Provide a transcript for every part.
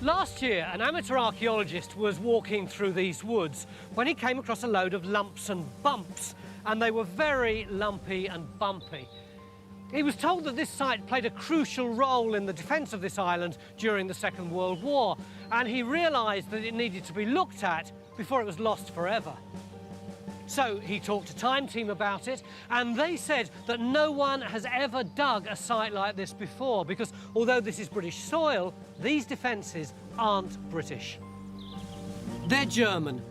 Last year, an amateur archaeologist was walking through these woods when he came across a load of lumps and bumps, and they were very lumpy and bumpy. He was told that this site played a crucial role in the defence of this island during the Second World War, and he realised that it needed to be looked at before it was lost forever. So he talked to Time Team about it, and they said that no one has ever dug a site like this before, because although this is British soil, these defences aren't British. They're German,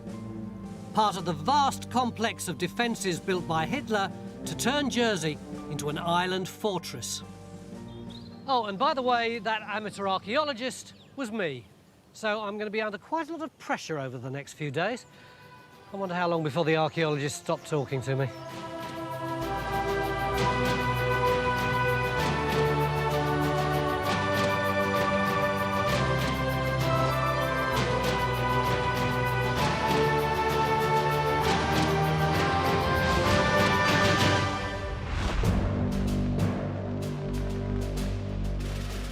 part of the vast complex of defences built by Hitler to turn Jersey into an island fortress. Oh, and by the way, that amateur archaeologist was me. So I'm going to be under quite a lot of pressure over the next few days. I wonder how long before the archaeologists stop talking to me.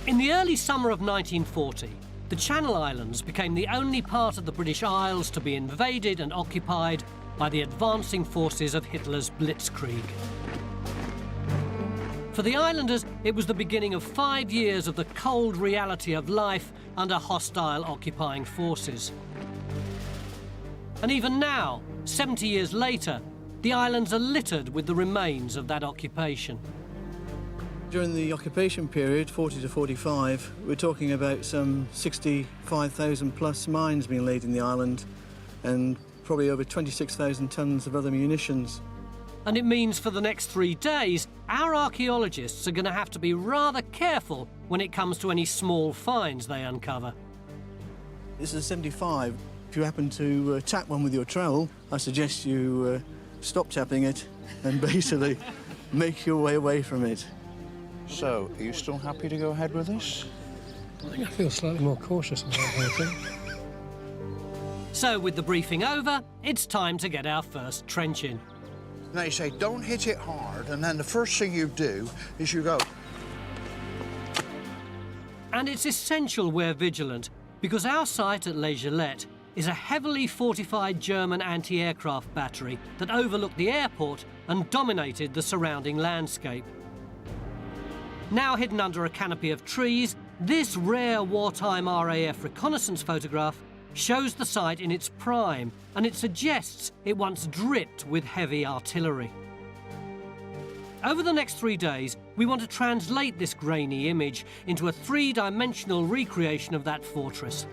In the early summer of 1940, the Channel Islands became the only part of the British Isles to be invaded and occupied by the advancing forces of Hitler's Blitzkrieg. For the islanders, it was the beginning of 5 years of the cold reality of life under hostile occupying forces. And even now, 70 years later, the islands are littered with the remains of that occupation. During the occupation period, 40 to 45, we're talking about some 65,000 plus mines being laid in the island and probably over 26,000 tonnes of other munitions. And it means for the next 3 days, our archaeologists are going to have to be rather careful when it comes to any small finds they uncover. This is a 75. If you happen to tap one with your trowel, I suggest you stop tapping it and basically make your way away from it. So, are you still happy to go ahead with this? I think I feel slightly more cautious about the whole thing. So, with the briefing over, it's time to get our first trench in. Now you say, don't hit it hard, and then the first thing you do is you go. And it's essential we're vigilant, because our site at Les Gillettes is a heavily fortified German anti-aircraft battery that overlooked the airport and dominated the surrounding landscape. Now hidden under a canopy of trees, this rare wartime RAF reconnaissance photograph shows the site in its prime, and it suggests it once dripped with heavy artillery. Over the next 3 days, we want to translate this grainy image into a 3-dimensional recreation of that fortress.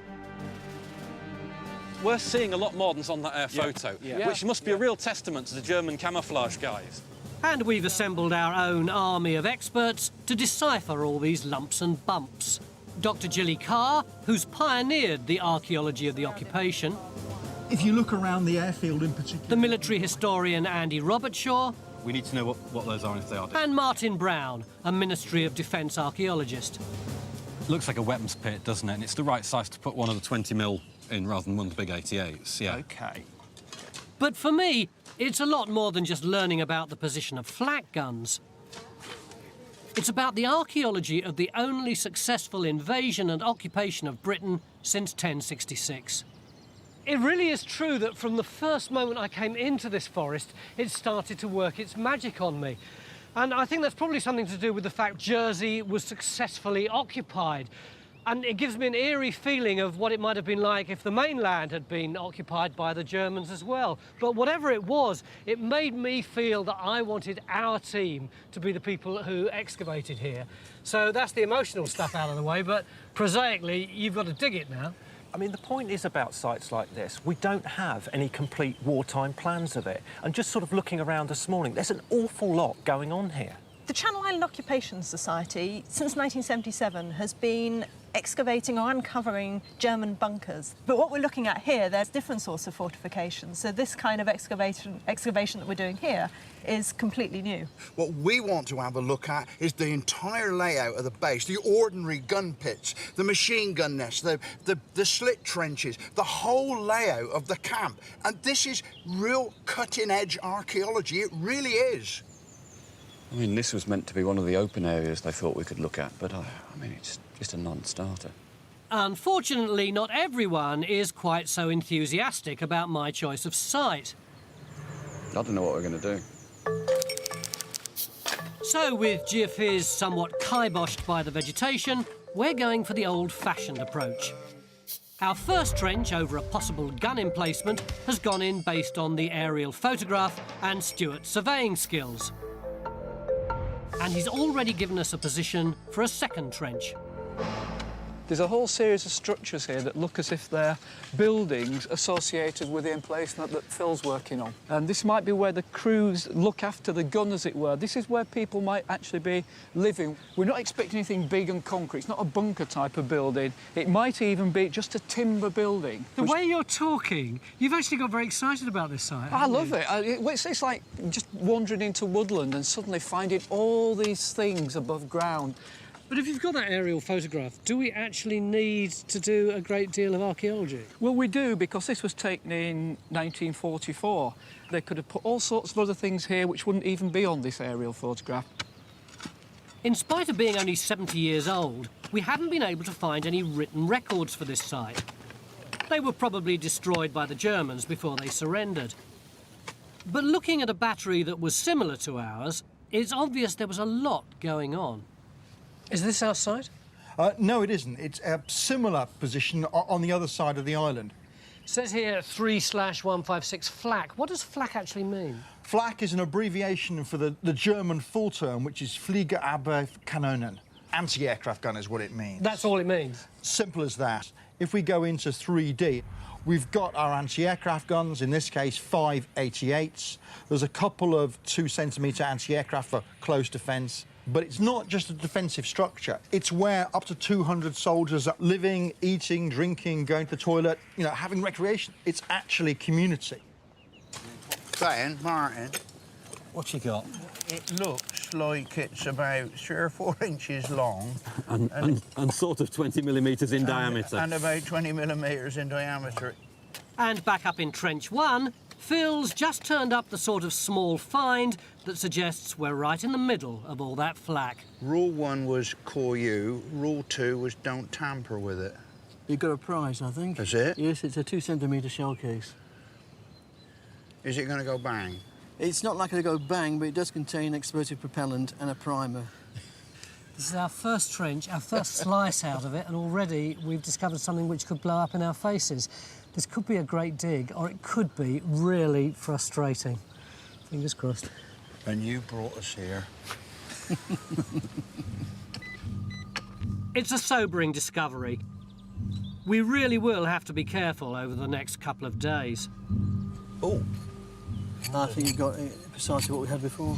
We're seeing a lot more than's on that air photo, which must be a real testament to the German camouflage guys. And we've assembled our own army of experts to decipher all these lumps and bumps. Dr. Gilly Carr, who's pioneered the archaeology of the occupation. If you look around the airfield in particular... The military historian Andy Robertshaw. We need to know what those are and if they are. And Martin Brown, a Ministry of Defence archaeologist. Looks like a weapons pit, doesn't it? And it's the right size to put one of the 20mm in rather than one of the big 88s, yeah. OK. But for me, it's a lot more than just learning about the position of flak guns. It's about the archaeology of the only successful invasion and occupation of Britain since 1066. It really is true that from the first moment I came into this forest, it started to work its magic on me. And I think that's probably something to do with the fact Jersey was successfully occupied. And it gives me an eerie feeling of what it might have been like if the mainland had been occupied by the Germans as well. But whatever it was, it made me feel that I wanted our team to be the people who excavated here. So that's the emotional stuff out of the way, but prosaically, you've got to dig it now. I mean, the point is about sites like this, we don't have any complete wartime plans of it. And just sort of looking around this morning, there's an awful lot going on here. The Channel Island Occupation Society, since 1977, has been excavating or uncovering German bunkers. But what we're looking at here, there's different sorts of fortifications. So this kind of excavation that we're doing here is completely new. What we want to have a look at is the entire layout of the base, the ordinary gun pits, the machine gun nests, the slit trenches, the whole layout of the camp. And this is real cutting-edge archaeology. It really is. I mean, this was meant to be one of the open areas they thought we could look at, but, I mean, it's just a non-starter. Unfortunately, not everyone is quite so enthusiastic about my choice of site. I don't know what we're going to do. So, with geophysics somewhat kiboshed by the vegetation, we're going for the old-fashioned approach. Our first trench over a possible gun emplacement has gone in based on the aerial photograph and Stuart's surveying skills. And he's already given us a position for a second trench. There's a whole series of structures here that look as if they're buildings associated with the emplacement that Phil's working on. And this might be where the crews look after the gun, as it were. This is where people might actually be living. We're not expecting anything big and concrete. It's not a bunker type of building. It might even be just a timber building. The way you're talking, you've actually got very excited about this site. I love it. It's like just wandering into woodland and suddenly finding all these things above ground. But if you've got that aerial photograph, do we actually need to do a great deal of archaeology? Well, we do, because this was taken in 1944. They could have put all sorts of other things here which wouldn't even be on this aerial photograph. In spite of being only 70 years old, we haven't been able to find any written records for this site. They were probably destroyed by the Germans before they surrendered. But looking at a battery that was similar to ours, it's obvious there was a lot going on. Is this our site? No, it isn't. It's a similar position on the other side of the island. It says here 3/156 flak. What does flak actually mean? Flak is an abbreviation for the German full term, which is Fliegerabwehrkanonen. Anti-aircraft gun is what it means. That's all it means? Simple as that. If we go into 3D, we've got our anti-aircraft guns, in this case 5 88s. There's a couple of 2-centimetre anti-aircraft for close defence. But it's not just a defensive structure. It's where up to 200 soldiers are living, eating, drinking, going to the toilet, you know, having recreation. It's actually community. Saying, Martin, What you got? it looks like it's about 3 or 4 inches long. And sort of 20 millimetres in diameter. And about 20 millimetres in diameter. And back up in Trench 1, Phil's just turned up the sort of small find that suggests we're right in the middle of all that flak. Rule 1 was core you, rule 2 was don't tamper with it. You've got a prize, I think. Is it? Yes, it's a 2-centimetre shell case. Is it going to go bang? It's not likely to go bang, but it does contain explosive propellant and a primer. This is our first trench, our first slice out of it, and already we've discovered something which could blow up in our faces. This could be a great dig, or it could be really frustrating. Fingers crossed. And you brought us here. It's a sobering discovery. We really will have to be careful over the next couple of days. Oh. I think you've got precisely what we had before.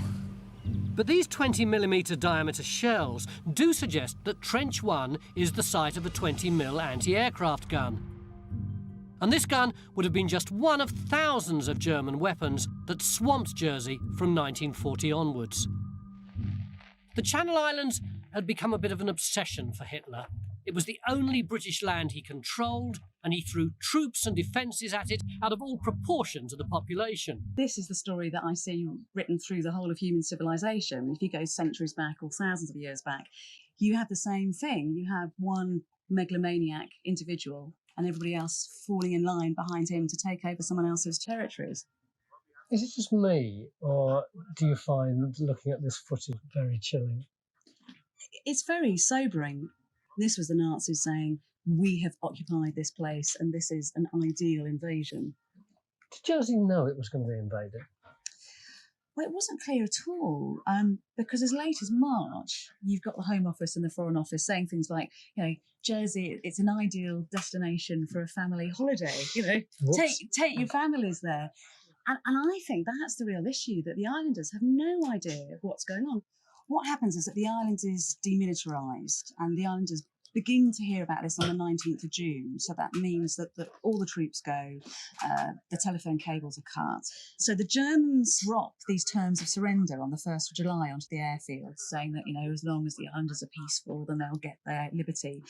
But these 20mm diameter shells do suggest that Trench 1 is the site of a 20mm anti-aircraft gun. And this gun would have been just one of thousands of German weapons that swamped Jersey from 1940 onwards. The Channel Islands had become a bit of an obsession for Hitler. It was the only British land he controlled, and he threw troops and defences at it out of all proportion to the population. This is the story that I see written through the whole of human civilization. If you go centuries back or thousands of years back, you have the same thing. You have one megalomaniac individual and everybody else falling in line behind him to take over someone else's territories. Is it just me, or do you find looking at this footage very chilling? It's very sobering. This was the Nazis saying, we have occupied this place and this is an ideal invasion. Did Jersey know it was going to be invaded? Well, it wasn't clear at all, because as late as March, you've got the Home Office and the Foreign Office saying things like, you know, Jersey, it's an ideal destination for a family holiday, you know, take your families there. And I think that's the real issue, that the islanders have no idea of what's going on. What happens is that the island is demilitarised and the islanders begin to hear about this on the 19th of June. So that means that all the troops go, the telephone cables are cut. So the Germans drop these terms of surrender on the 1st of July onto the airfield, saying that, you know, as long as the islanders are peaceful, then they'll get their liberty.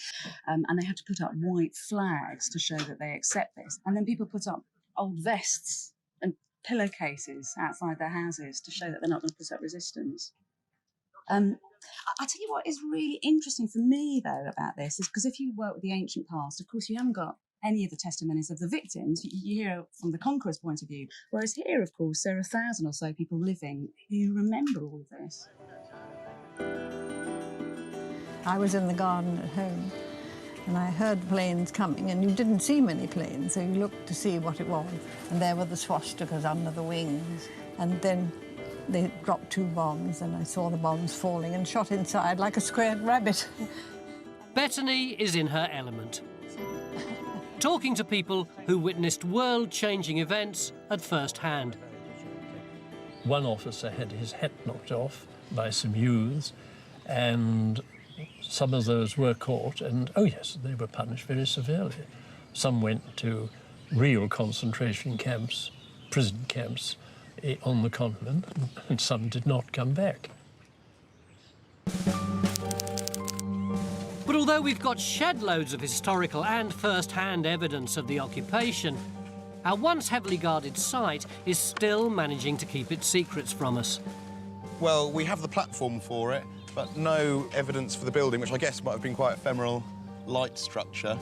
And they have to put up white flags to show that they accept this. And then people put up old vests and pillowcases outside their houses to show that they're not going to put up resistance. I tell you what is really interesting for me, though, about this is because if you work with the ancient past, of course, you haven't got any of the testimonies of the victims. You hear from the conqueror's point of view. Whereas here, of course, there are 1,000 or so people living who remember all of this. I was in the garden at home and I heard planes coming, and you didn't see many planes, so you looked to see what it was. And there were the swastikas under the wings. And then they dropped 2 bombs, and I saw the bombs falling and shot inside like a squared rabbit. Bettany is in her element, talking to people who witnessed world-changing events at first hand. One officer had his hat knocked off by some youths, and some of those were caught, and, oh yes, they were punished very severely. Some went to real concentration camps, prison camps, on the continent, and some did not come back. But although we've got shed loads of historical and first-hand evidence of the occupation, our once heavily guarded site is still managing to keep its secrets from us. Well, we have the platform for it, but no evidence for the building, which I guess might have been quite ephemeral light structure.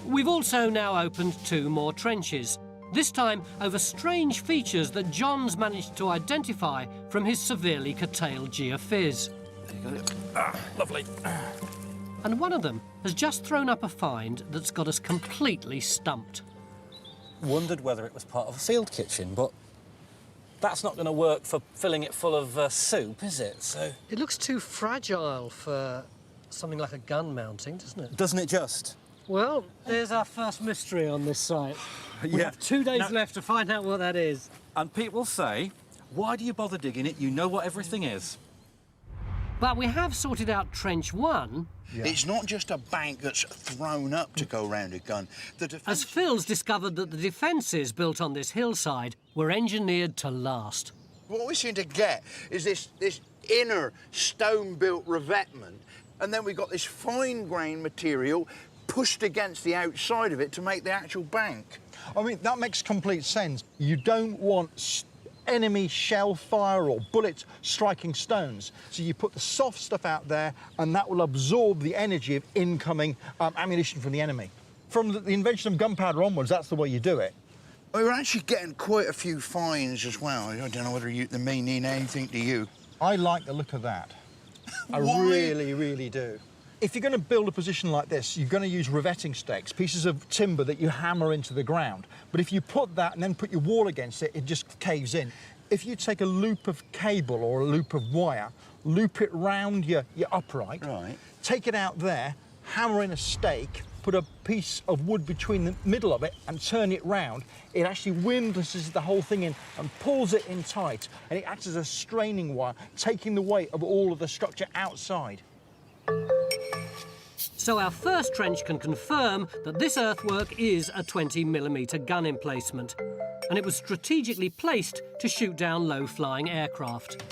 We've also now opened 2 more trenches, this time over strange features that John's managed to identify from his severely curtailed geophys. There you go. Ah, lovely. And one of them has just thrown up a find that's got us completely stumped. Wondered whether it was part of a field kitchen, but that's not going to work for filling it full of soup, is it? So it looks too fragile for something like a gun mounting, doesn't it? Doesn't it just? Well, there's our first mystery on this site. We have 2 days left to find out what that is. And people say, why do you bother digging it? You know what everything is. But we have sorted out Trench 1. Yeah. It's not just a bank that's thrown up to go round a gun. As Phil's discovered that the defences built on this hillside were engineered to last. What we seem to get is this inner stone-built revetment, and then we've got this fine-grained material pushed against the outside of it to make the actual bank. I mean, that makes complete sense. You don't want enemy shell fire or bullets striking stones. So you put the soft stuff out there, and that will absorb the energy of incoming ammunition from the enemy. From the invention of gunpowder onwards, that's the way you do it. We're actually getting quite a few finds as well. I don't know whether they mean anything to you. I like the look of that. I really, really do. If you're going to build a position like this, you're going to use revetting stakes, pieces of timber that you hammer into the ground. But if you put that and then put your wall against it, it just caves in. If you take a loop of cable or a loop of wire, loop it round your upright, take it out there, hammer in a stake, put a piece of wood between the middle of it and turn it round, it actually windlasses the whole thing in and pulls it in tight, and it acts as a straining wire, taking the weight of all of the structure outside. So our first trench can confirm that this earthwork is a 20mm gun emplacement, and it was strategically placed to shoot down low-flying aircraft.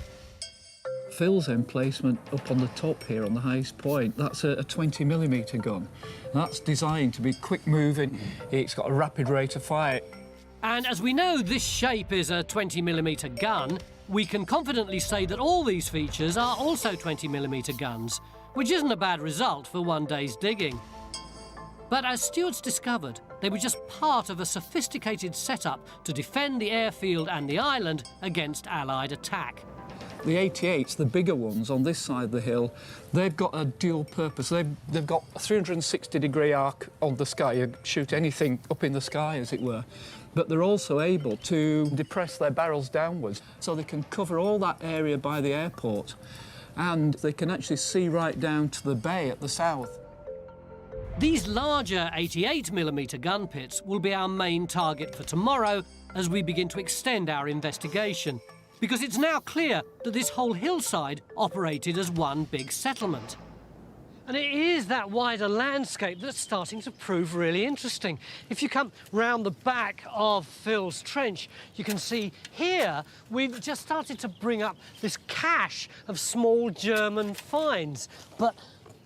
Phil's emplacement up on the top here on the highest point, that's a 20mm gun. That's designed to be quick moving, it's got a rapid rate of fire. And as we know this shape is a 20mm gun, we can confidently say that all these features are also 20mm guns, which isn't a bad result for one day's digging. But as stewards discovered, they were just part of a sophisticated setup to defend the airfield and the island against Allied attack. The 88s, the bigger ones on this side of the hill, they've got a dual purpose. They've got a 360-degree arc on the sky. You shoot anything up in the sky, as it were. But they're also able to depress their barrels downwards, so they can cover all that area by the airport. And they can actually see right down to the bay at the south. These larger 88mm gun pits will be our main target for tomorrow as we begin to extend our investigation, because it's now clear that this whole hillside operated as one big settlement. And it is that wider landscape that's starting to prove really interesting. If you come round the back of Phil's trench, you can see here we've just started to bring up this cache of small German finds. But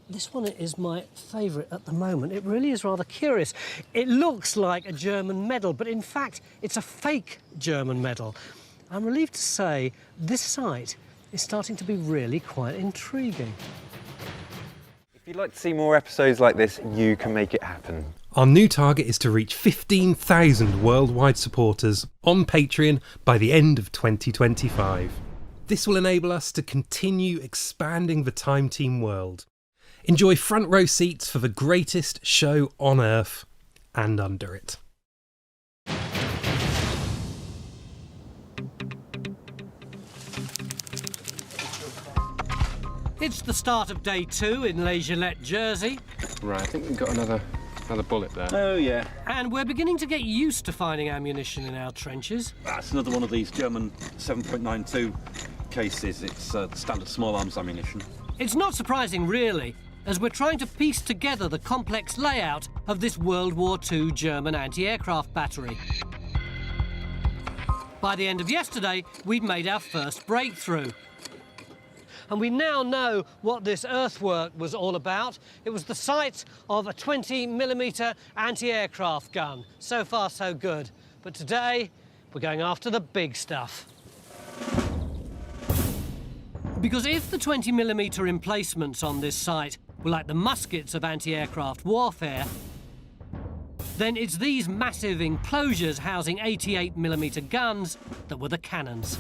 this one is my favourite at the moment. It really is rather curious. It looks like a German medal, but in fact, it's a fake German medal. I'm relieved to say this site is starting to be really quite intriguing. If you'd like to see more episodes like this, you can make it happen. Our new target is to reach 15,000 worldwide supporters on Patreon by the end of 2025. This will enable us to continue expanding the Time Team world. Enjoy front row seats for the greatest show on Earth and under it. It's the start of day 2 in Les Gillettes, Jersey. Right, I think we've got another bullet there. Oh, yeah. And we're beginning to get used to finding ammunition in our trenches. That's another one of these German 7.92 cases. It's standard small arms ammunition. It's not surprising, really, as we're trying to piece together the complex layout of this World War II German anti-aircraft battery. By the end of yesterday, we'd made our first breakthrough. And we now know what this earthwork was all about. It was the site of a 20mm anti-aircraft gun. So far, so good. But today, we're going after the big stuff. Because if the 20mm emplacements on this site were like the muskets of anti-aircraft warfare, then it's these massive enclosures housing 88mm guns that were the cannons.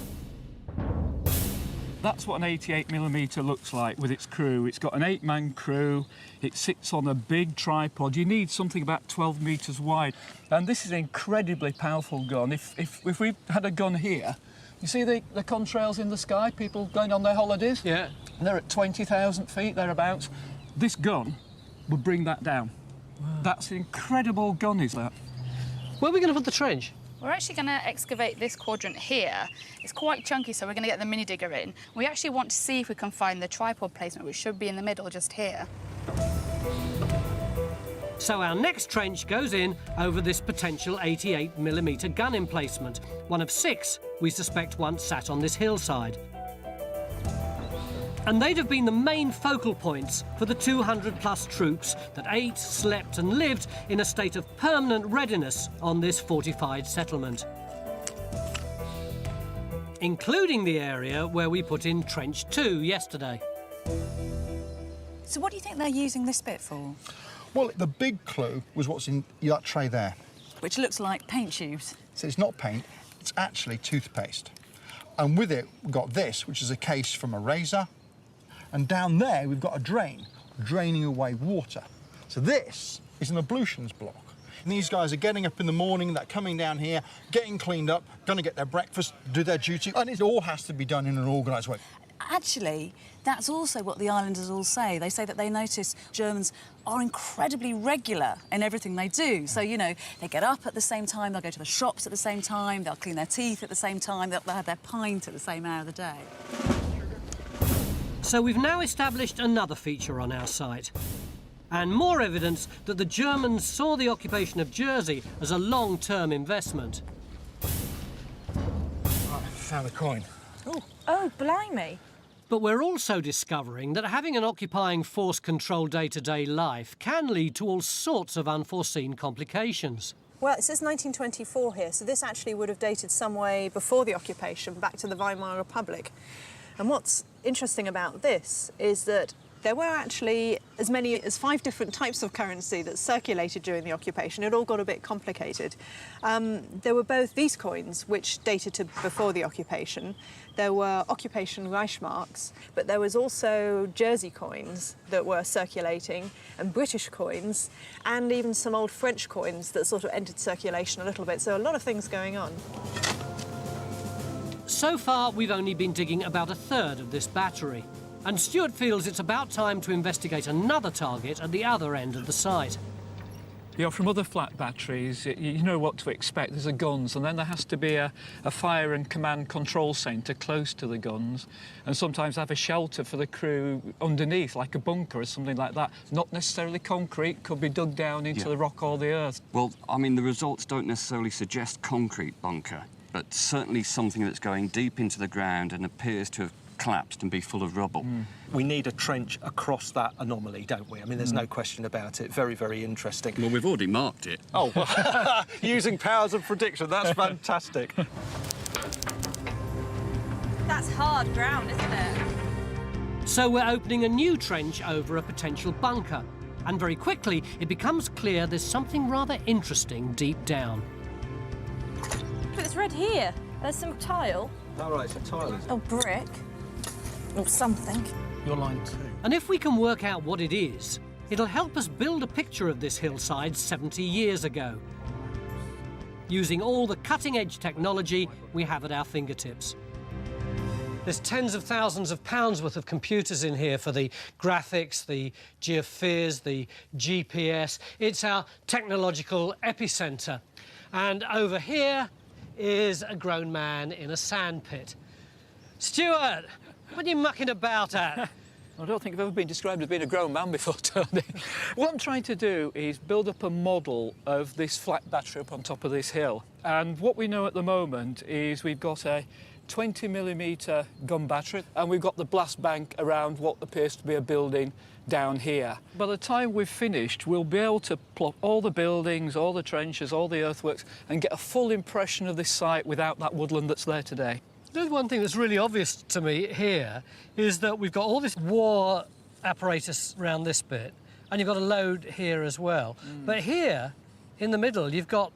That's what an 88mm looks like with its crew. It's got an 8-man crew. It sits on a big tripod. You need something about 12 metres wide. And this is an incredibly powerful gun. If we had a gun here, you see the contrails in the sky, people going on their holidays? Yeah. They're at 20,000 feet, thereabouts. This gun would bring that down. Wow. That's an incredible gun, is that? Where are we going to put the trench? We're actually going to excavate this quadrant here. It's quite chunky, so we're going to get the mini digger in. We actually want to see if we can find the tripod placement, which should be in the middle, just here. So our next trench goes in over this potential 88mm gun emplacement, one of 6 we suspect once sat on this hillside. And they'd have been the main focal points for the 200+ troops that ate, slept and lived in a state of permanent readiness on this fortified settlement, including the area where we put in Trench 2 yesterday. So what do you think they're using this bit for? Well, the big clue was what's in that tray there. Which looks like paint tubes. So it's not paint, it's actually toothpaste. And with it, we've got this, which is a case from a razor. And down there, we've got a drain, draining away water. So this is an ablutions block. And these guys are getting up in the morning, they're coming down here, getting cleaned up, going to get their breakfast, do their duty, and it all has to be done in an organised way. Actually, that's also what the islanders all say. They say that they notice Germans are incredibly regular in everything they do. So, you know, they get up at the same time, they'll go to the shops at the same time, they'll clean their teeth at the same time, they'll have their pint at the same hour of the day. So we've now established another feature on our site, and more evidence that the Germans saw the occupation of Jersey as a long-term investment. Right, found the coin. Oh, blimey. But we're also discovering that having an occupying force control day-to-day life can lead to all sorts of unforeseen complications. Well, it says 1924 here, so this actually would have dated some way before the occupation, back to the Weimar Republic. And what's interesting about this is that there were actually as many as 5 different types of currency that circulated during the occupation. It all got a bit complicated. There were both these coins, which dated to before the occupation. There were occupation Reichsmarks, but there was also Jersey coins that were circulating, and British coins, and even some old French coins that sort of entered circulation a little bit. So a lot of things going on. So far, we've only been digging about 1/3 of this battery, and Stuart feels it's about time to investigate another target at the other end of the site. You know, from other flat batteries, you know what to expect. There's the guns, and then there has to be a fire and command control centre close to the guns, and sometimes have a shelter for the crew underneath, like a bunker or something like that. Not necessarily concrete, could be dug down into the rock or the earth. Well, I mean, the results don't necessarily suggest concrete bunker, but certainly something that's going deep into the ground and appears to have collapsed and be full of rubble. We need a trench across that anomaly, don't we? I mean, there's no question about it. Very, very interesting. Well, we've already marked it. Oh, using powers of prediction, that's fantastic. That's hard ground, isn't it? So we're opening a new trench over a potential bunker. And very quickly, it becomes clear there's something rather interesting deep down. But it's red here. There's some tile. All right, some tile. Or brick. Or something. Your line 2. And if we can work out what it is, it'll help us build a picture of this hillside 70 years ago, using all the cutting-edge technology we have at our fingertips. There's tens of thousands of pounds worth of computers in here for the graphics, the geophys, the GPS. It's our technological epicentre. And over here is a grown man in a sandpit. Stuart, what are you mucking about at? I don't think I've ever been described as being a grown man before, Tony. What I'm trying to do is build up a model of this flat battery up on top of this hill. And what we know at the moment is we've got a 20mm gun battery, and we've got the blast bank around what appears to be a building down here. By the time we've finished, we'll be able to plot all the buildings, all the trenches, all the earthworks, and get a full impression of this site without that woodland that's there today. There's one thing that's really obvious to me here is that we've got all this war apparatus around this bit, and you've got a load here as well. But here, in the middle, you've got,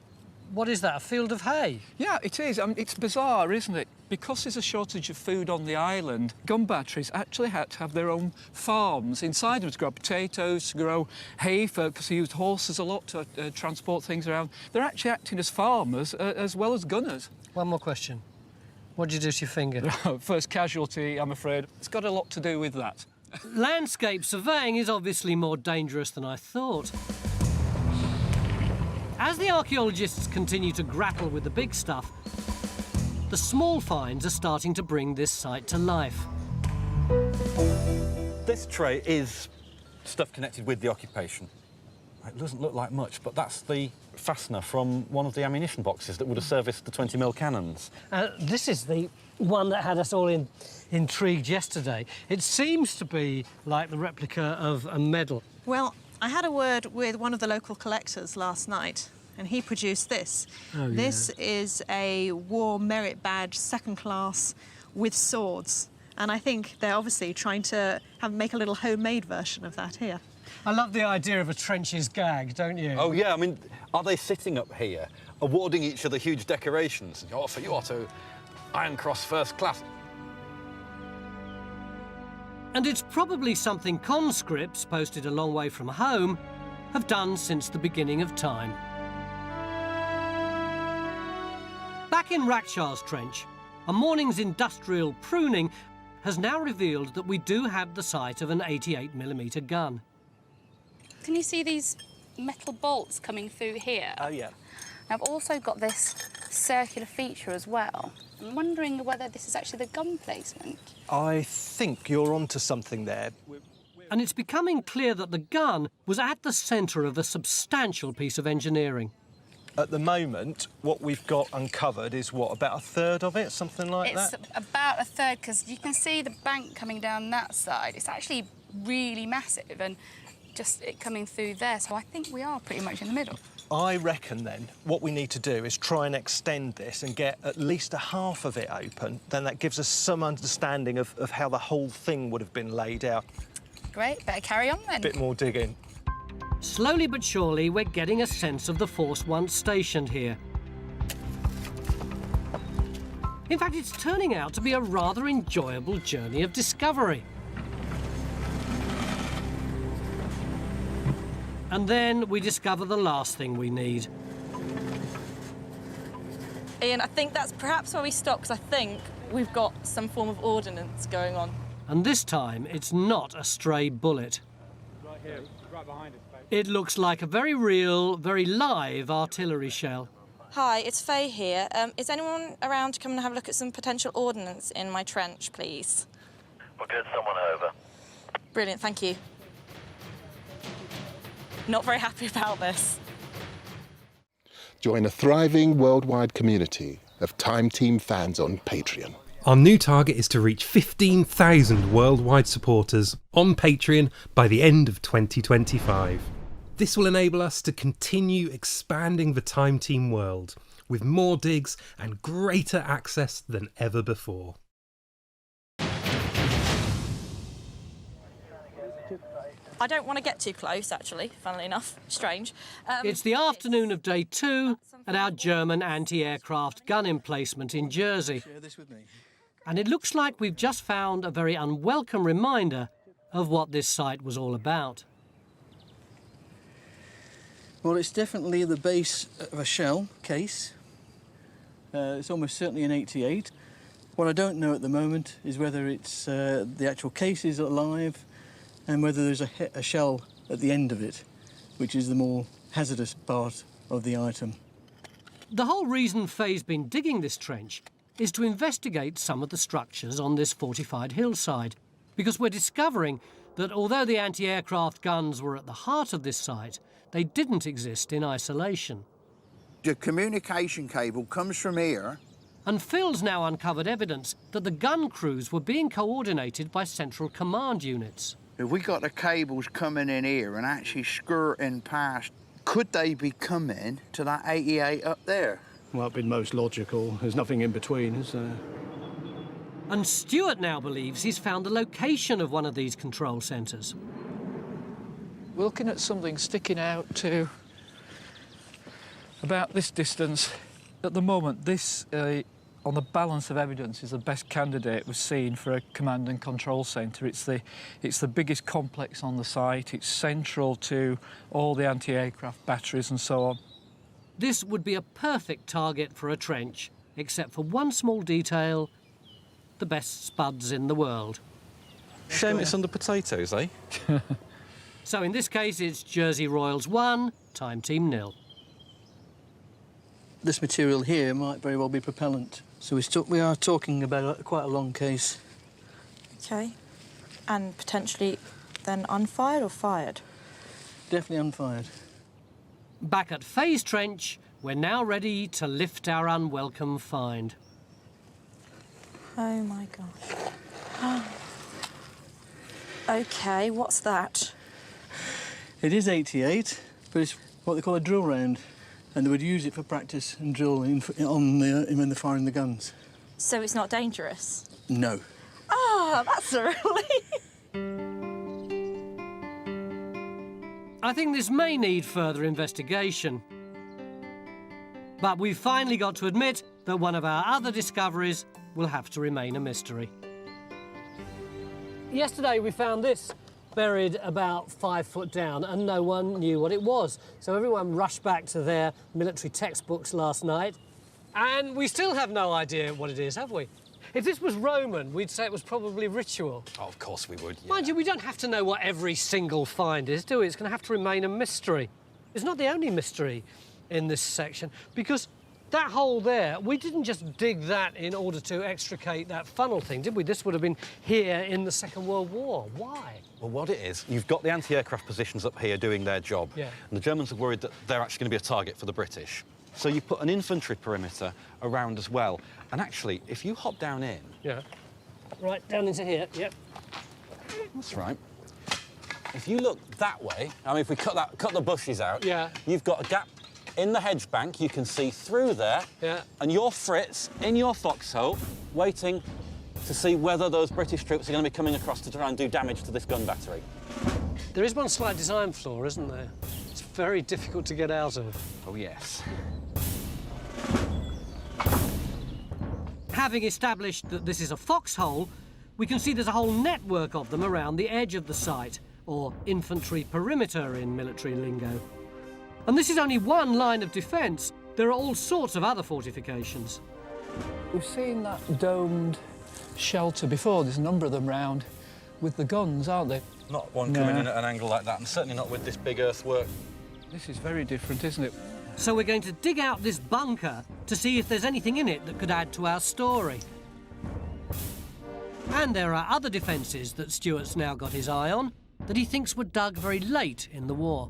what is that, a field of hay? Yeah, it is. It's bizarre, isn't it? Because there's a shortage of food on the island, gun batteries actually had to have their own farms inside them to grow potatoes, to grow hay, because they used horses a lot to transport things around. They're actually acting as farmers as well as gunners. One more question. What did you do to your finger? First casualty, I'm afraid. It's got a lot to do with that. Landscape surveying is obviously more dangerous than I thought. As the archaeologists continue to grapple with the big stuff, the small finds are starting to bring this site to life. This tray is stuff connected with the occupation. It doesn't look like much, but that's the fastener from one of the ammunition boxes that would have serviced the 20mm cannons. This is the one that had us all intrigued yesterday. It seems to be like the replica of a medal. Well, I had a word with one of the local collectors last night, and he produced this. Oh, yeah. This is a War Merit Badge, second class, with swords. And I think they're obviously trying to make a little homemade version of that here. I love the idea of a trenches gag, don't you? Oh, yeah, I mean, are they sitting up here, awarding each other huge decorations? Oh, for you, Otto, Iron Cross First Class. And it's probably something conscripts, posted a long way from home, have done since the beginning of time. Back in Rakshaw's Trench, a morning's industrial pruning has now revealed that we do have the site of an 88mm gun. Can you see these metal bolts coming through here? Oh, yeah. I've also got this circular feature as well. I'm wondering whether this is actually the gun placement. I think you're onto something there. And it's becoming clear that the gun was at the centre of a substantial piece of engineering. At the moment, what we've got uncovered is, what, about a third of it, something like that? It's about a third, because you can see the bank coming down that side. It's actually really massive, and just it coming through there, so I think we are pretty much in the middle. I reckon, then, what we need to do is try and extend this and get at least a half of it open. Then that gives us some understanding of how the whole thing would have been laid out. Great, better carry on then. Bit more digging. Slowly but surely, we're getting a sense of the force once stationed here. In fact, it's turning out to be a rather enjoyable journey of discovery. And then we discover the last thing we need. Ian, I think that's perhaps where we stop, because I think we've got some form of ordnance going on. And this time, it's not a stray bullet. Right here, right behind us. It looks like a very real, very live artillery shell. Hi, it's Faye here. Is anyone around to come and have a look at some potential ordnance in my trench, please? We'll get someone over. Brilliant, thank you. Not very happy about this. Join a thriving worldwide community of Time Team fans on Patreon. Our new target is to reach 15,000 worldwide supporters on Patreon by the end of 2025. This will enable us to continue expanding the Time Team world with more digs and greater access than ever before. I don't want to get too close, actually, funnily enough. Strange. It's the afternoon of day 2 at our German anti-aircraft gun emplacement in Jersey. Share this with me. And it looks like we've just found a very unwelcome reminder of what this site was all about. Well, it's definitely the base of a shell case. It's almost certainly an 88. What I don't know at the moment is whether it's the actual case is alive and whether there's a shell at the end of it, which is the more hazardous part of the item. The whole reason Faye's been digging this trench is to investigate some of the structures on this fortified hillside, because we're discovering that although the anti-aircraft guns were at the heart of this site, they didn't exist in isolation. The communication cable comes from here. And Phil's now uncovered evidence that the gun crews were being coordinated by central command units. If we got the cables coming in here and actually skirting past, could they be coming to that 88 up there? Well, it'd be most logical. There's nothing in between, is there? And Stuart now believes he's found the location of one of these control centres. We're looking at something sticking out to about this distance. At the moment, this, on the balance of evidence, is the best candidate we've seen for a command and control centre. It's the biggest complex on the site. It's central to all the anti-aircraft batteries and so on. This would be a perfect target for a trench, except for one small detail: the best spuds in the world. Shame it's under potatoes, eh? So in this case, it's Jersey Royals 1, Time Team 0. This material here might very well be propellant. So we are talking about quite a long case. OK. And potentially then unfired or fired? Definitely unfired. Back at Faye's trench, we're now ready to lift our unwelcome find. Oh, my gosh. OK, what's that? It is 88, but it's what they call a drill round. And they would use it for practice and drill when they're firing the guns. So it's not dangerous? No. Ah, that's a relief. I think this may need further investigation. But we've finally got to admit that one of our other discoveries will have to remain a mystery. Yesterday we found this buried about 5 foot down, and no one knew what it was. So everyone rushed back to their military textbooks last night, and we still have no idea what it is, have we? If this was Roman, we'd say it was probably ritual. Oh, of course we would, yeah. Mind you, we don't have to know what every single find is, do we? It's going to have to remain a mystery. It's not the only mystery in this section, because that hole there, we didn't just dig that in order to extricate that funnel thing, did we? This would have been here in the Second World War. Why? Well, what it is, you've got the anti-aircraft positions up here doing their job. Yeah. And the Germans are worried that they're actually going to be a target for the British. So you put an infantry perimeter around as well. And actually, if you hop down in... Yeah. Right, down into here, yep. That's right. If you look that way, I mean, if we cut the bushes out, yeah, you've got a gap in the hedge bank. You can see through there. Yeah. And your Fritz in your foxhole, waiting to see whether those British troops are going to be coming across to try and do damage to this gun battery. There is one slight design flaw, isn't there? It's very difficult to get out of. Oh, yes. Having established that this is a foxhole, we can see there's a whole network of them around the edge of the site, or infantry perimeter in military lingo. And this is only one line of defence. There are all sorts of other fortifications. We've seen that domed shelter before. There's a number of them round with the guns, aren't there? Not one coming in at an angle like that, and certainly not with this big earthwork. This is very different, isn't it? So we're going to dig out this bunker to see if there's anything in it that could add to our story. And there are other defences that Stuart's now got his eye on that he thinks were dug very late in the war.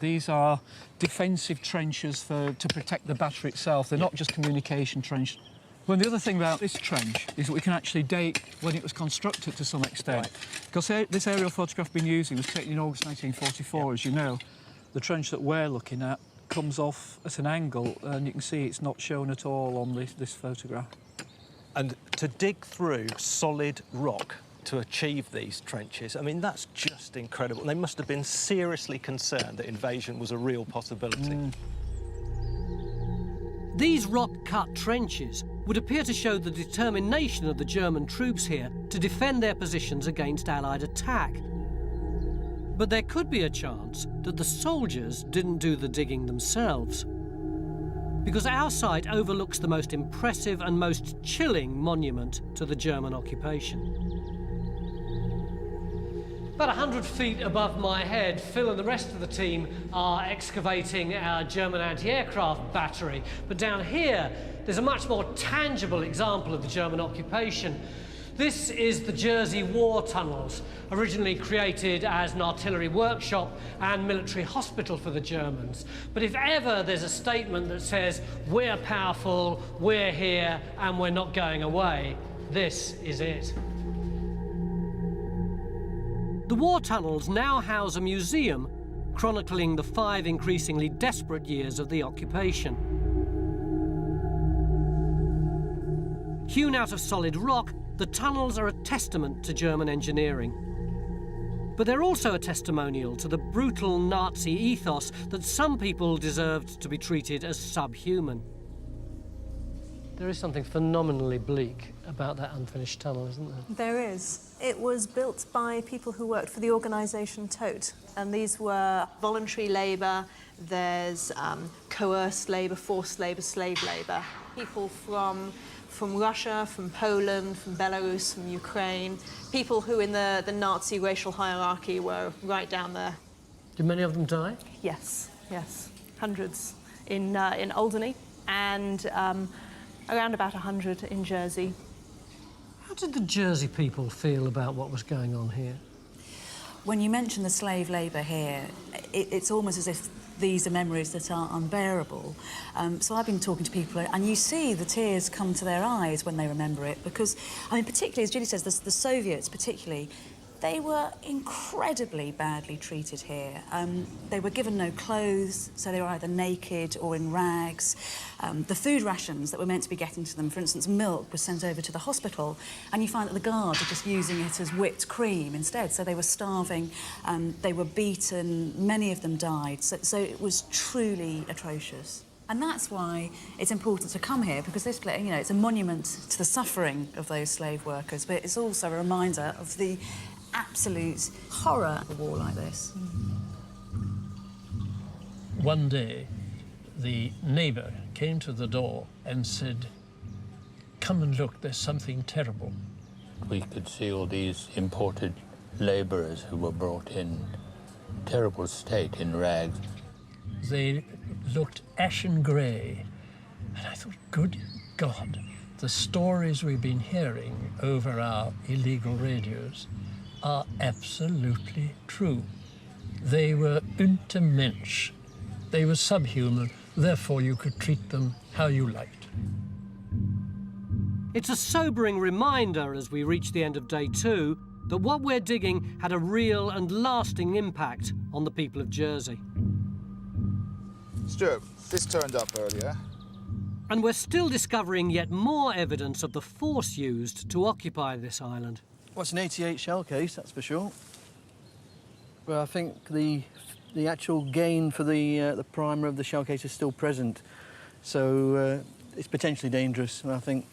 These are defensive trenches to protect the battery itself. They're not just communication trenches. Well, the other thing about this trench is that we can actually date when it was constructed to some extent. Right. Because this aerial photograph we've been using was taken in August 1944, as you know. The trench that we're looking at comes off at an angle, and you can see it's not shown at all on this photograph. And to dig through solid rock to achieve these trenches. I mean, that's just incredible. They must have been seriously concerned that invasion was a real possibility. These rock-cut trenches would appear to show the determination of the German troops here to defend their positions against Allied attack. But there could be a chance that the soldiers didn't do the digging themselves, because our site overlooks the most impressive and most chilling monument to the German occupation. About 100 feet above my head, Phil and the rest of the team are excavating our German anti-aircraft battery. But down here, there's a much more tangible example of the German occupation. This is the Jersey War Tunnels, originally created as an artillery workshop and military hospital for the Germans. But if ever there's a statement that says, we're powerful, we're here, and we're not going away, this is it. The war tunnels now house a museum chronicling the 5 increasingly desperate years of the occupation. Hewn out of solid rock, the tunnels are a testament to German engineering. But they're also a testimonial to the brutal Nazi ethos that some people deserved to be treated as subhuman. There is something phenomenally bleak about that unfinished tunnel, isn't there? There is. It was built by people who worked for the organisation Todt, and these were voluntary labour, there's coerced labour, forced labour, slave labour. People from Russia, from Poland, from Belarus, from Ukraine, people who in the Nazi racial hierarchy were right down there. Did many of them die? Yes, yes, hundreds in Alderney and around about 100 in Jersey. How did the Jersey people feel about what was going on here? When you mention the slave labour here, it's almost as if these are memories that are unbearable. So I've been talking to people, and you see the tears come to their eyes when they remember it, because, I mean, particularly, as Julie says, the Soviets particularly, they were incredibly badly treated here. They were given no clothes, so they were either naked or in rags. The food rations that were meant to be getting to them, for instance, milk, was sent over to the hospital, and you find that the guards are just using it as whipped cream instead, so they were starving, they were beaten, many of them died, so it was truly atrocious. And that's why it's important to come here, because this place, you know, it's a monument to the suffering of those slave workers, but it's also a reminder of the absolute horror of a war like this. One day, the neighbour came to the door and said, "Come and look, there's something terrible." We could see all these imported labourers who were brought in terrible state in rags. They looked ashen grey, and I thought, good God, the stories we've been hearing over our illegal radios are absolutely true. They were untermensch. They were subhuman, therefore you could treat them how you liked. It's a sobering reminder as we reach the end of day 2 that what we're digging had a real and lasting impact on the people of Jersey. Stuart, this turned up earlier. And we're still discovering yet more evidence of the force used to occupy this island. Well, it's an 88 shell case, that's for sure. But I think the actual gain for the primer of the shell case is still present. So it's potentially dangerous, and I think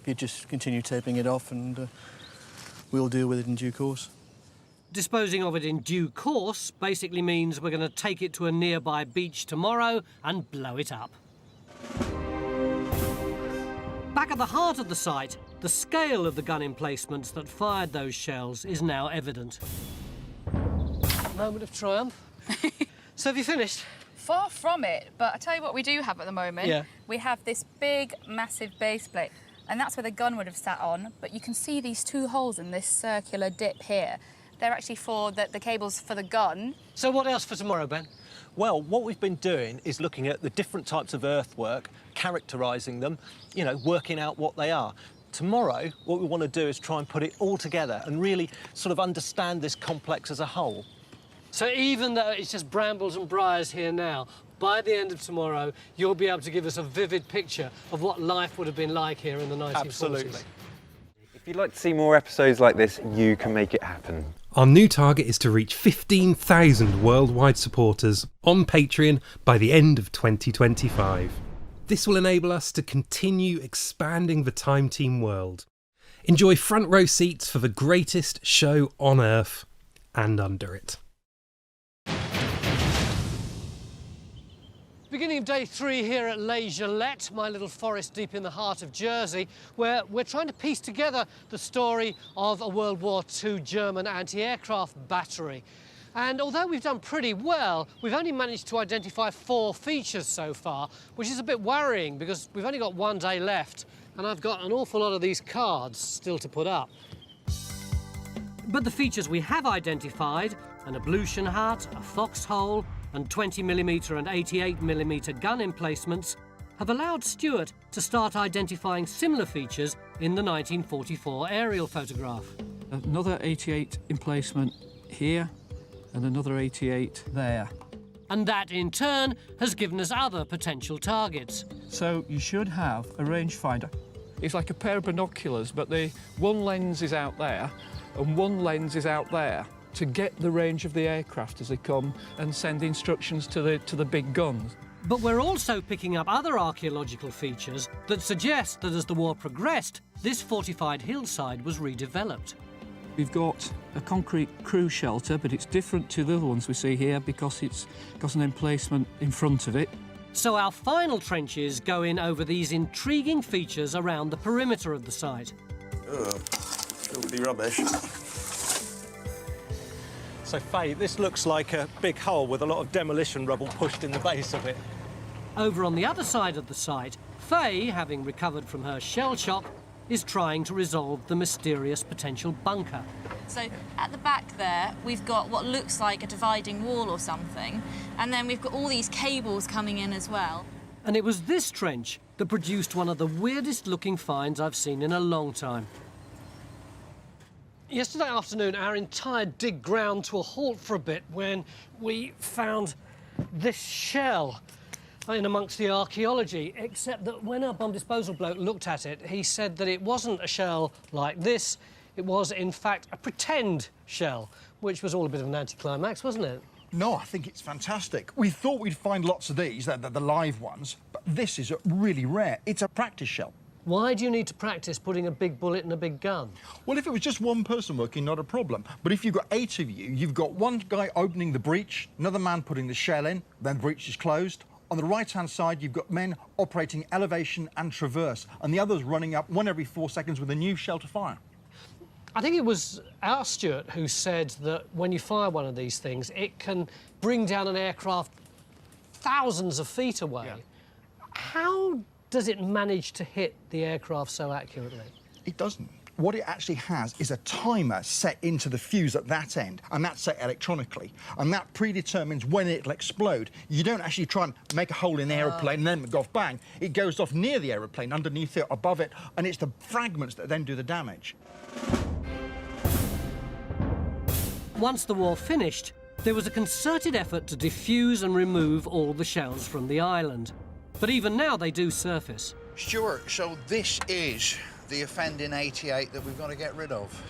you just continue taping it off and we'll deal with it in due course. Disposing of it in due course basically means we're going to take it to a nearby beach tomorrow and blow it up. Back at the heart of the site, the scale of the gun emplacements that fired those shells is now evident. Moment of triumph. So have you finished? Far from it, but I tell you what we do have at the moment. Yeah. We have this big, massive base plate, and that's where the gun would have sat on, but you can see these 2 holes in this circular dip here. They're actually for the cables for the gun. So what else for tomorrow, Ben? Well, what we've been doing is looking at the different types of earthwork, characterising them, you know, working out what they are. Tomorrow, what we want to do is try and put it all together and really sort of understand this complex as a whole. So even though it's just brambles and briars here now, by the end of tomorrow, you'll be able to give us a vivid picture of what life would have been like here in the 1940s. Absolutely. If If you'd like to see more episodes like this, you can make it happen. Our new target is to reach 15,000 worldwide supporters on Patreon by the end of 2025. This will enable us to continue expanding the Time Team world. Enjoy front row seats for the greatest show on Earth and under it. Beginning of day 3 here at Les Gillettes, my little forest deep in the heart of Jersey, where we're trying to piece together the story of a World War II German anti-aircraft battery. And although we've done pretty well, we've only managed to identify 4 features so far, which is a bit worrying because we've only got 1 day left, and I've got an awful lot of these cards still to put up. But the features we have identified, an ablution hut, a foxhole, and 20mm and 88mm gun emplacements, have allowed Stuart to start identifying similar features in the 1944 aerial photograph. Another 88 emplacement here, and another 88 there. And that, in turn, has given us other potential targets. So you should have a rangefinder. It's like a pair of binoculars, but one lens is out there, and one lens is out there to get the range of the aircraft as they come and send instructions to the big guns. But we're also picking up other archaeological features that suggest that as the war progressed, this fortified hillside was redeveloped. We've got a concrete crew shelter, but it's different to the other ones we see here because it's got an emplacement in front of it. So our final trenches go in over these intriguing features around the perimeter of the site. Ugh, filthy rubbish. So, Faye, this looks like a big hole with a lot of demolition rubble pushed in the base of it. Over on the other side of the site, Faye, having recovered from her shell shock, is trying to resolve the mysterious potential bunker. So at the back there, we've got what looks like a dividing wall or something, and then we've got all these cables coming in as well. And it was this trench that produced one of the weirdest looking finds I've seen in a long time. Yesterday afternoon, our entire dig ground to a halt for a bit when we found this shell in amongst the archaeology, except that when our bomb disposal bloke looked at it, he said that it wasn't a shell like this, it was in fact a pretend shell, which was all a bit of an anticlimax, wasn't it? No, I think it's fantastic. We thought we'd find lots of these, the live ones, but this is really rare. It's a practice shell. Why do you need to practice putting a big bullet in a big gun? Well, if it was just one person working, not a problem. But if you've got 8 of you, you've got one guy opening the breech, another man putting the shell in, then the breech is closed. On the right-hand side, you've got men operating elevation and traverse, and the others running up 1 every 4 seconds with a new shell to fire. I think it was our Stuart who said that when you fire one of these things, it can bring down an aircraft thousands of feet away. Yeah. How does it manage to hit the aircraft so accurately? It doesn't. What it actually has is a timer set into the fuse at that end, and that's set electronically, and that predetermines when it'll explode. You don't actually try and make a hole in the aeroplane and then go off bang. It goes off near the aeroplane, underneath it, above it, and it's the fragments that then do the damage. Once the war finished, there was a concerted effort to defuse and remove all the shells from the island. But even now they do surface. Stuart, so this is the offending 88 that we've got to get rid of?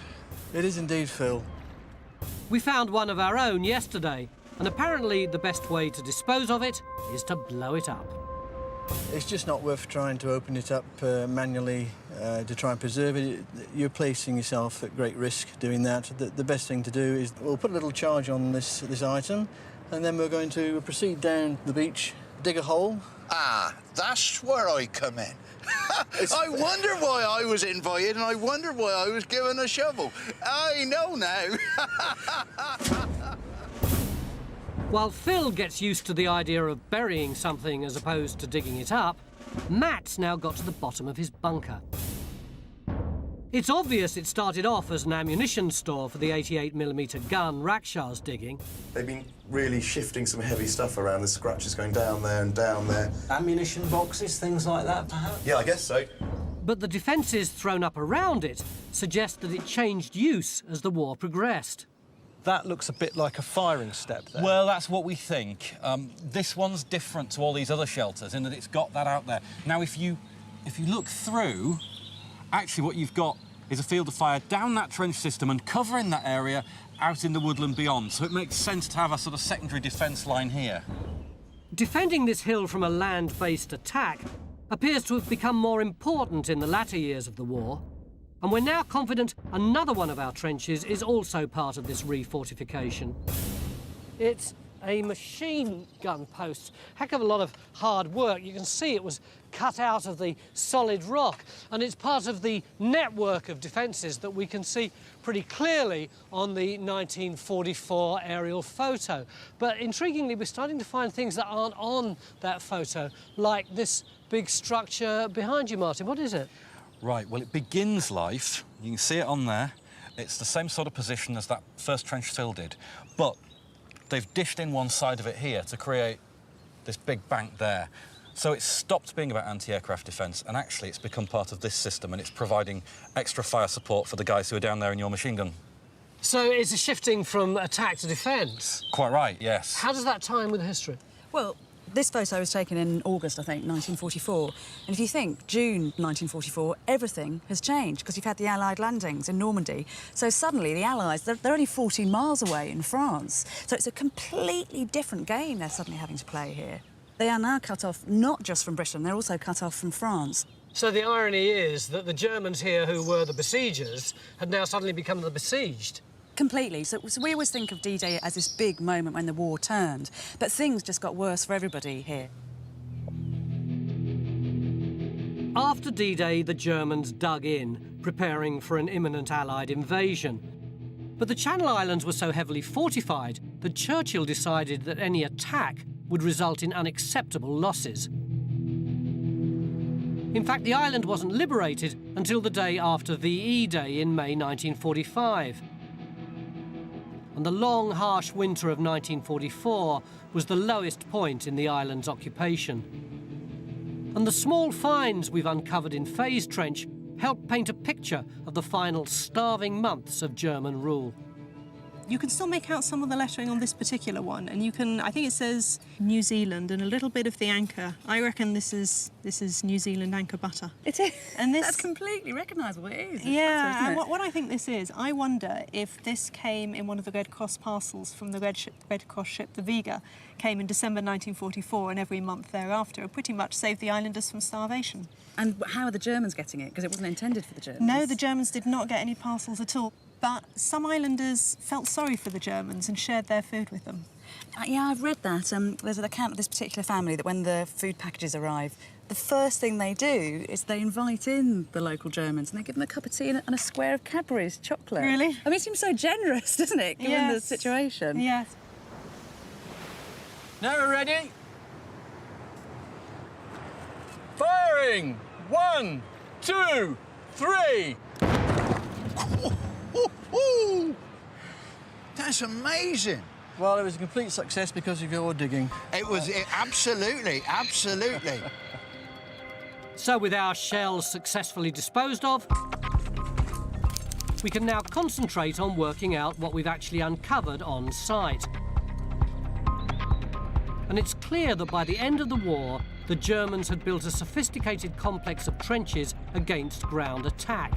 It is indeed, Phil. We found one of our own yesterday, and apparently the best way to dispose of it is to blow it up. It's just not worth trying to open it up manually to try and preserve it. You're placing yourself at great risk doing that. The best thing to do is we'll put a little charge on this item, and then we're going to proceed down the beach, dig a hole. Ah, that's where I come in. I wonder why I was invited, and I wonder why I was given a shovel. I know now. While Phil gets used to the idea of burying something as opposed to digging it up, Matt's now got to the bottom of his bunker. It's obvious it started off as an ammunition store for the 88mm gun Rakshas's digging. They've been really shifting some heavy stuff around. The scratches going down there and down there. Ammunition boxes, things like that, perhaps? Yeah, I guess so. But the defences thrown up around it suggest that it changed use as the war progressed. That looks a bit like a firing step there. Well, that's what we think. This one's different to all these other shelters in that it's got that out there. Now, if you look through, actually what you've got is a field of fire down that trench system and covering that area out in the woodland beyond. So it makes sense to have a sort of secondary defence line here. Defending this hill from a land-based attack appears to have become more important in the latter years of the war, and we're now confident another one of our trenches is also part of this refortification. It's a machine gun post. Heck of a lot of hard work. You can see it was cut out of the solid rock, and it's part of the network of defences that we can see pretty clearly on the 1944 aerial photo. But intriguingly, we're starting to find things that aren't on that photo, like this big structure behind you, Martin. What is it? Right, well, it begins life. You can see it on there. It's the same sort of position as that first trench fill did, but they've dished in one side of it here to create this big bank there. So it's stopped being about anti-aircraft defence, and actually it's become part of this system, and it's providing extra fire support for the guys who are down there in your machine gun. So it's a shifting from attack to defence? Quite right, yes. How does that tie in with the history? Well, this photo was taken in August, I think, 1944. And if you think June 1944, everything has changed because you've had the Allied landings in Normandy. So suddenly the Allies, they're only 14 miles away in France. So it's a completely different game they're suddenly having to play here. They are now cut off not just from Britain, they're also cut off from France. So the irony is that the Germans here, who were the besiegers, had now suddenly become the besieged. Completely. So we always think of D-Day as this big moment when the war turned, but things just got worse for everybody here. After D-Day, the Germans dug in, preparing for an imminent Allied invasion. But the Channel Islands were so heavily fortified that Churchill decided that any attack would result in unacceptable losses. In fact, the island wasn't liberated until the day after VE Day in May 1945. And the long, harsh winter of 1944 was the lowest point in the island's occupation. And the small finds we've uncovered in Faye's Trench help paint a picture of the final starving months of German rule. You can still make out some of the lettering on this particular one, and you can, I think it says New Zealand and a little bit of the anchor. I reckon this is New Zealand anchor butter. It is. And this, that's completely recognisable. It is. It's yeah, butter, isn't and it? what I think this is, I wonder if this came in one of the Red Cross parcels from the Red Cross ship, the Vega, came in December 1944, and every month thereafter, it pretty much saved the islanders from starvation. And how are the Germans getting it? Because it wasn't intended for the Germans. No, the Germans did not get any parcels at all. But some islanders felt sorry for the Germans and shared their food with them. Yeah, I've read that. There's an account of this particular family that when the food packages arrive, the first thing they do is they invite in the local Germans and they give them a cup of tea and a square of Cadbury's chocolate. Really? I mean, it seems so generous, doesn't it, given the situation? Yes. Now we're ready. Firing! 1, 2, 3. Ooh, that's amazing. Well, it was a complete success because of your digging. It was, absolutely, absolutely. So with our shells successfully disposed of, we can now concentrate on working out what we've actually uncovered on site. And it's clear that by the end of the war, the Germans had built a sophisticated complex of trenches against ground attack.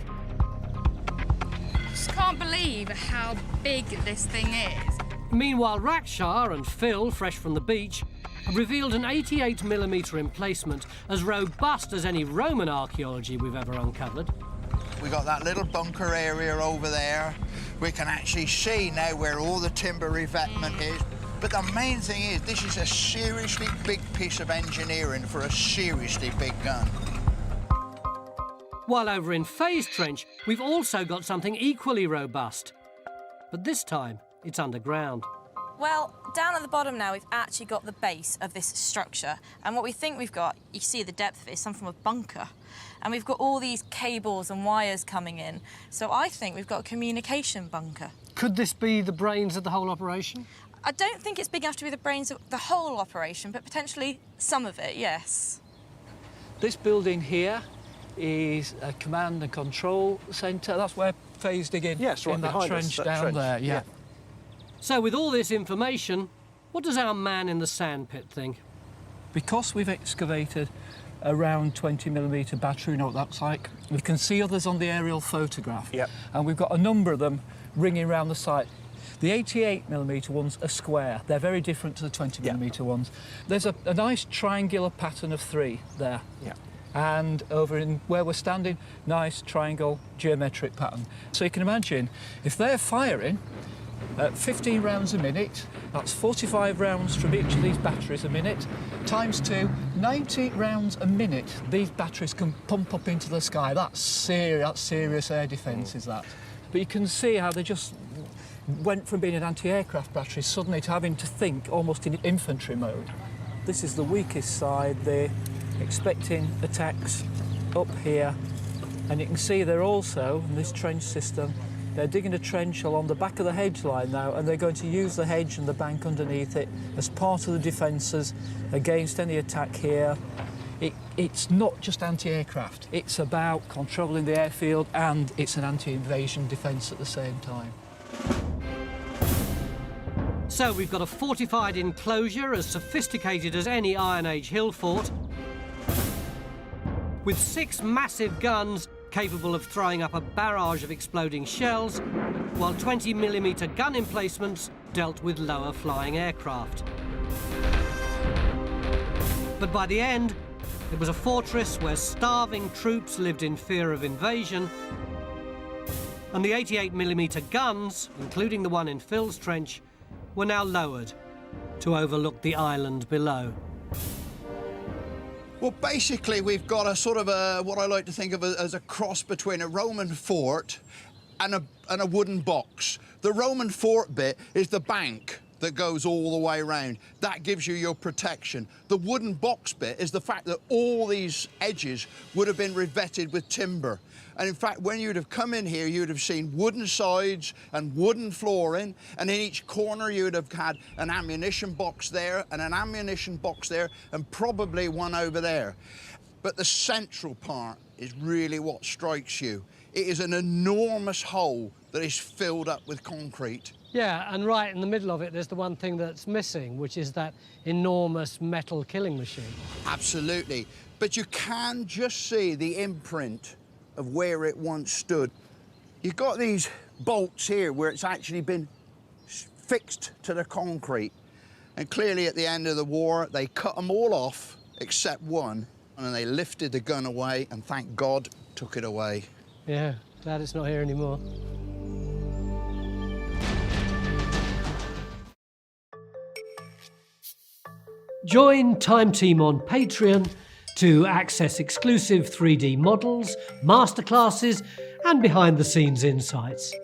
Just can't believe how big this thing is. Meanwhile, Rakshar and Phil, fresh from the beach, have revealed an 88mm emplacement as robust as any Roman archaeology we've ever uncovered. We got that little bunker area over there. We can actually see now where all the timber revetment is. But the main thing is, this is a seriously big piece of engineering for a seriously big gun. While over in Faye's Trench, we've also got something equally robust. But this time, it's underground. Well, down at the bottom now, we've actually got the base of this structure. And what we think we've got, you see the depth of it, is some from a bunker. And we've got all these cables and wires coming in. So I think we've got a communication bunker. Could this be the brains of the whole operation? I don't think it's big enough to be the brains of the whole operation, but potentially some of it, yes. This building here is a command and control centre. That's where Faye's digging in that trench down there. Yeah. So with all this information, what does our man in the sandpit think? Because we've excavated around 20mm battery, you know what that's like. We can see others on the aerial photograph. Yep. And we've got a number of them ringing around the site. The 88mm ones are square. They're very different to the 20mm ones. There's a nice triangular pattern of 3 there. Yeah. And over in where we're standing, nice triangle geometric pattern. So you can imagine, if they're firing at 15 rounds a minute, that's 45 rounds from each of these batteries a minute, times 2, 90 rounds a minute. These batteries can pump up into the sky. That's serious air defence, is that. But you can see how they just went from being an anti-aircraft battery suddenly to having to think almost in infantry mode. This is the weakest side. They're expecting attacks up here, and you can see they're also, in this trench system, they're digging a trench along the back of the hedge line now, and they're going to use the hedge and the bank underneath it as part of the defences against any attack here. It's not just anti-aircraft, it's about controlling the airfield, and it's an anti-invasion defence at the same time. So we've got a fortified enclosure as sophisticated as any Iron Age hill fort, with 6 massive guns capable of throwing up a barrage of exploding shells, while 20mm gun emplacements dealt with lower flying aircraft. But by the end, it was a fortress where starving troops lived in fear of invasion, and the 88mm guns, including the one in Phil's trench, were now lowered to overlook the island below. Well, basically, we've got a sort of what I like to think of as a cross between a Roman fort and a wooden box. The Roman fort bit is the bank that goes all the way around. That gives you your protection. The wooden box bit is the fact that all these edges would have been revetted with timber. And in fact, when you'd have come in here, you'd have seen wooden sides and wooden flooring, and in each corner you'd have had an ammunition box there and an ammunition box there, and probably one over there. But the central part is really what strikes you. It is an enormous hole that is filled up with concrete. Yeah, and right in the middle of it, there's the one thing that's missing, which is that enormous metal killing machine. Absolutely. But you can just see the imprint of where it once stood. You've got these bolts here where it's actually been fixed to the concrete. And clearly at the end of the war, they cut them all off except one, and they lifted the gun away, and thank God took it away. Yeah, glad it's not here anymore. Join Time Team on Patreon to access exclusive 3D models, masterclasses, and behind-the-scenes insights.